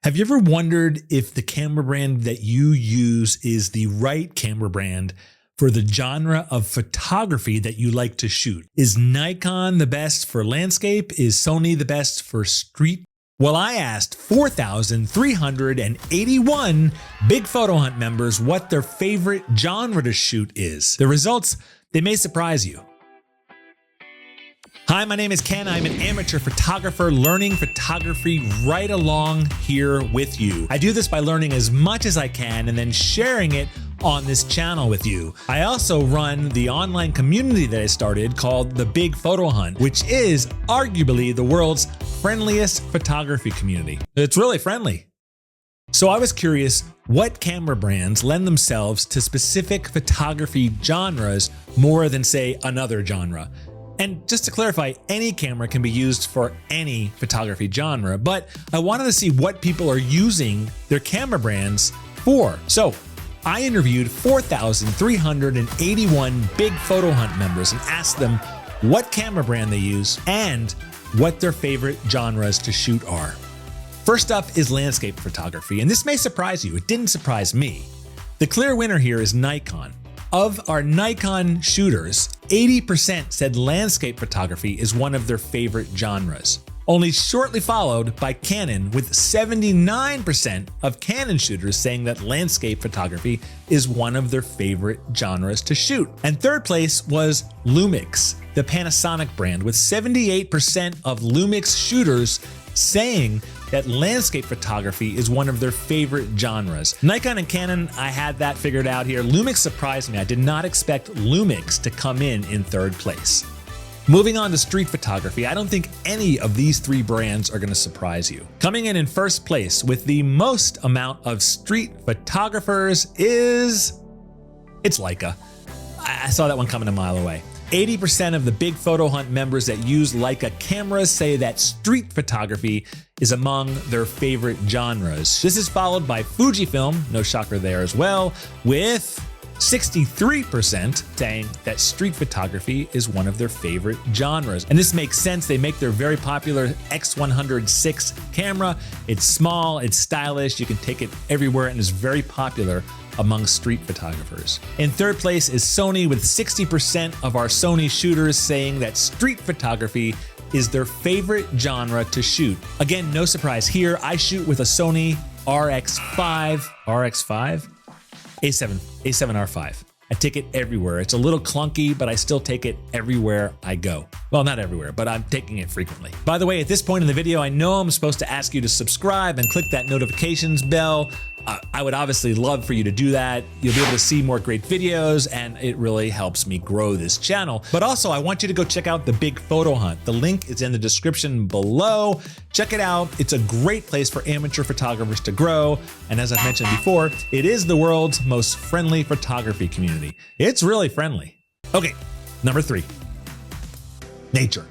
Have you ever wondered if the camera brand that you use is the right camera brand for the genre of photography that you like to shoot? Is Nikon the best for landscape? Is Sony the best for street? Well, I asked 4,381 Big Photo Hunt members what their favorite genre to shoot is. The results, they may surprise you. Hi, my name is Ken. I'm an amateur photographer learning photography right along here with you. I do this by learning as much as I can and then sharing it on this channel with you. I also run the online community that I started called the Big Photo Hunt, which is arguably the world's friendliest photography community. It's really friendly. So I was curious what camera brands lend themselves to specific photography genres more than, say, another genre. And just to clarify, any camera can be used for any photography genre, but I wanted to see what people are using their camera brands for. So I interviewed 4,381 Big Photo Hunt members and asked them what camera brand they use and what their favorite genres to shoot are. First up is landscape photography, and this may surprise you. It didn't surprise me. The clear winner here is Nikon. Of our Nikon shooters, 80% said landscape photography is one of their favorite genres. Only shortly followed by Canon, with 79% of Canon shooters saying that landscape photography is one of their favorite genres to shoot. And third place was Lumix, the Panasonic brand, with 78% of Lumix shooters saying that landscape photography is one of their favorite genres. Nikon and Canon, I had that figured out here. Lumix surprised me. I did not expect Lumix to come in third place. Moving on to street photography, I don't think any of these three brands are going to surprise you. Coming in first place with the most amount of street photographers it's Leica. I saw that one coming a mile away. 80% of the Big Photo Hunt members that use Leica cameras say that street photography is among their favorite genres. This is followed by Fujifilm, no shocker there as well, with 63% saying that street photography is one of their favorite genres. And this makes sense. They make their very popular X100 camera. It's small, it's stylish, you can take it everywhere, and is very popular among street photographers. In third place is Sony, with 60% of our Sony shooters saying that street photography is their favorite genre to shoot. Again, no surprise here. I shoot with a Sony A7R5. I take it everywhere. It's a little clunky, but I still take it everywhere I go. Well, not everywhere, but I'm taking it frequently. By the way, at this point in the video, I know I'm supposed to ask you to subscribe and click that notifications bell. I would obviously love for you to do that. You'll be able to see more great videos, and it really helps me grow this channel. But also, I want you to go check out the Big Photo Hunt. The link is in the description below. Check it out. It's a great place for amateur photographers to grow. And as I've mentioned before, it is the world's most friendly photography community. It's really friendly. Okay, number 3, nature.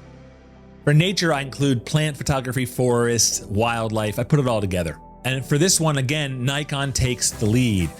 For nature, I include plant photography, forests, wildlife. I put it all together. And for this one, again, Nikon takes the lead,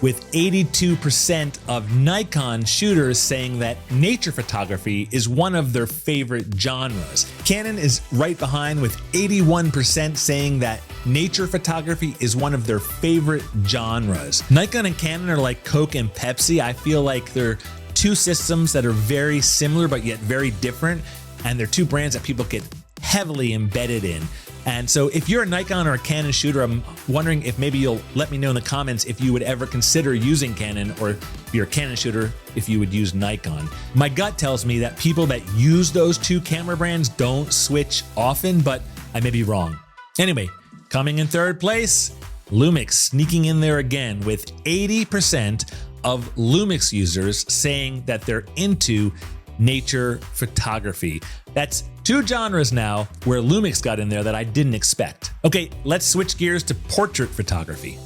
with 82% of Nikon shooters saying that nature photography is one of their favorite genres. Canon is right behind, with 81% saying that nature photography is one of their favorite genres. Nikon and Canon are like Coke and Pepsi. I feel like they're two systems that are very similar but yet very different, and they're two brands that people get heavily embedded in. And so if you're a Nikon or a Canon shooter, I'm wondering if maybe you'll let me know in the comments if you would ever consider using Canon, or if you're a Canon shooter, if you would use Nikon. My gut tells me that people that use those two camera brands don't switch often, but I may be wrong. Anyway, coming in third place, Lumix, sneaking in there again, with 80% of Lumix users saying that they're into nature photography. That's two genres now where Lumix got in there that I didn't expect. Okay, let's switch gears to portrait photography.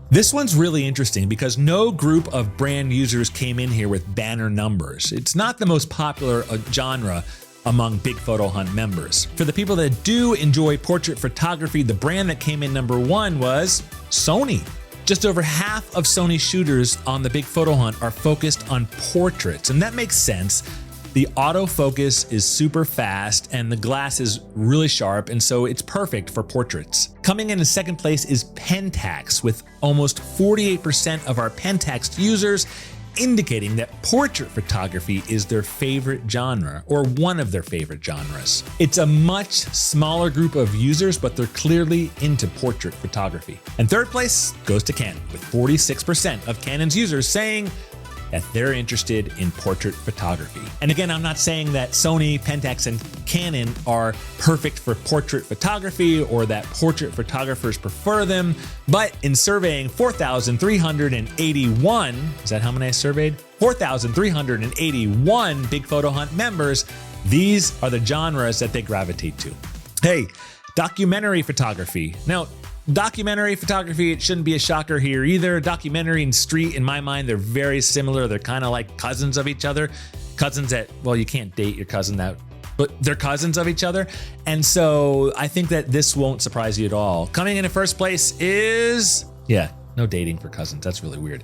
This one's really interesting because no group of brand users came in here with banner numbers. It's not the most popular genre among Big Photo Hunt members. For the people that do enjoy portrait photography, the brand that came in number 1 was Sony. Just over half of Sony shooters on the Big Photo Hunt are focused on portraits, and that makes sense. The autofocus is super fast and the glass is really sharp, and so it's perfect for portraits. Coming in second place is Pentax, with almost 48% of our Pentax users indicating that portrait photography is their favorite genre, or one of their favorite genres. It's a much smaller group of users, but they're clearly into portrait photography. And third place goes to Canon, with 46% of Canon's users saying that they're interested in portrait photography. And again, I'm not saying that Sony, Pentax, and Canon are perfect for portrait photography or that portrait photographers prefer them, but in surveying 4,381, is that how many I surveyed? 4,381 Big Photo Hunt members, these are the genres that they gravitate to. Hey, documentary photography. Now, documentary photography, it shouldn't be a shocker here either. Documentary and street, in my mind, they're very similar. They're kind of like cousins of each other. Cousins that, well, you can't date your cousin that, but they're cousins of each other. And so I think that this won't surprise you at all. Coming in first place is, yeah, no dating for cousins. That's really weird.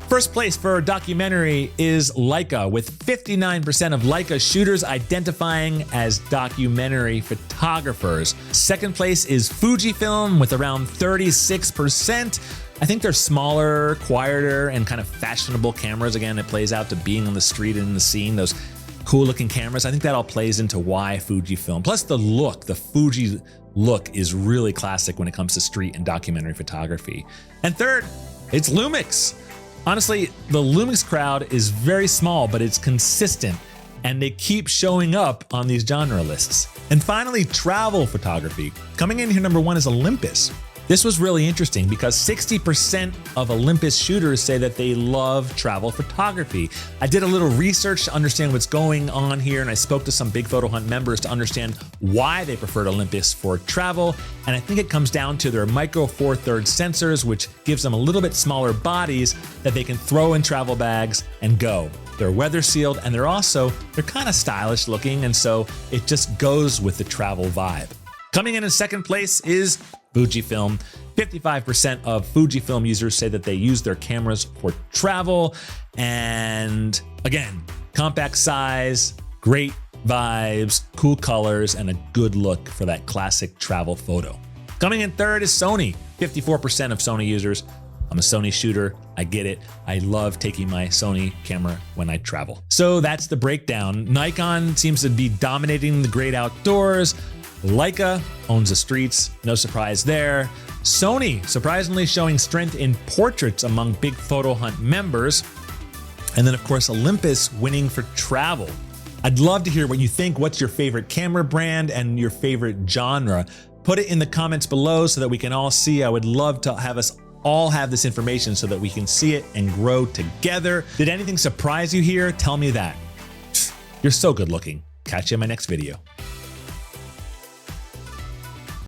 First place for documentary is Leica, with 59% of Leica shooters identifying as documentary photographers. Second place is Fujifilm with around 36%. I think they're smaller, quieter, and kind of fashionable cameras. Again, it plays out to being on the street and in the scene, those cool looking cameras. I think that all plays into why Fujifilm. Plus the look, the Fuji look is really classic when it comes to street and documentary photography. And third, it's Lumix. Honestly, the Lumix crowd is very small, but it's consistent, and they keep showing up on these genre lists. And finally, travel photography. Coming in here number one is Olympus. This was really interesting because 60% of Olympus shooters say that they love travel photography. I did a little research to understand what's going on here, and I spoke to some Big Photo Hunt members to understand why they preferred Olympus for travel. And I think it comes down to their micro four thirds sensors, which gives them a little bit smaller bodies that they can throw in travel bags and go. They're weather sealed, and they're kind of stylish looking, and so it just goes with the travel vibe. Coming in second place is Fujifilm. 55% of Fujifilm users say that they use their cameras for travel. And again, compact size, great vibes, cool colors, and a good look for that classic travel photo. Coming in third is Sony. 54% of Sony users. I'm a Sony shooter. I get it. I love taking my Sony camera when I travel. So that's the breakdown. Nikon seems to be dominating the great outdoors. Leica owns the streets, no surprise there. Sony surprisingly showing strength in portraits among Big Photo Hunt members. And then of course, Olympus winning for travel. I'd love to hear what you think. What's your favorite camera brand and your favorite genre? Put it in the comments below so that we can all see. I would love to have us all have this information so that we can see it and grow together. Did anything surprise you here? Tell me that. You're so good looking. Catch you in my next video.